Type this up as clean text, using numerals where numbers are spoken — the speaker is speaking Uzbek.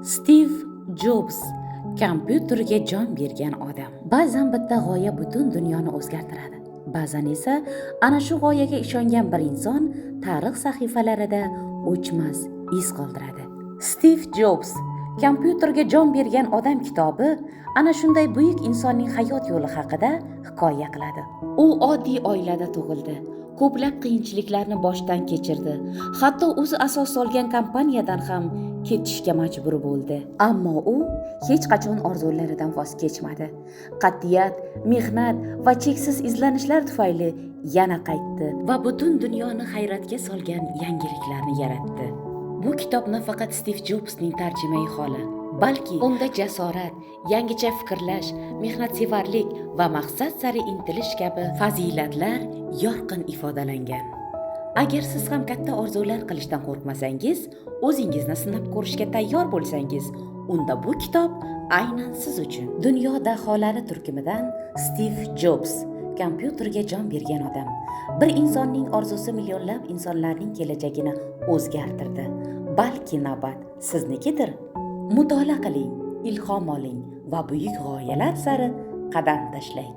Stiv Jobs kompyuterga jon bergan odam. Ba'zan bitta g'oya butun dunyoni o'zgartiradi. Ba'zan esa ana shu g'oyaga ishongan bir inson tarix sahifalarida o'chmas iz qoldiradi. Stiv Jobs kompyuterga jon bergan odam kitobi ana shunday buyuk insonning hayot yo'li haqida hikoya qiladi. U oddiy oilada tug'ildi. Ko'plab qiyinchiliklarni boshdan kechirdi. Hatto o'zi asos solgan kompaniyadan ham ketishga majbur bo'ldi. Ammo u hech qachon orzularidan voz kechmadi. Qat'iyat, mehnat va cheksiz izlanishlar tufayli yana qaytdi va butun dunyoni hayratga solgan yangiliklarni yaratdi. Bu kitob nafaqat Stiv Jobsning tarjimai holi, balki unda jasorat, yangicha fikrlash, mehnatsevarlik va maqsad sari intilish kabi fazilatlar yorqin ifodalangan. Agar siz ham katta orzular qilishdan qo'rqmasangiz, o'zingizni sinab ko'rishga tayyor bo'lsangiz, unda bu kitob aynan siz uchun. Dunyo daholari turkumidan Stiv Jobs, kompyuterga jon bergan odam. Bir insonning orzusi millionlab insonlarning kelajagini o'zgartirdi. Balki navbat siznikidir. Mutolaa qiling, ilhom oling va buyuk g'oyalar sari qadam tashlang.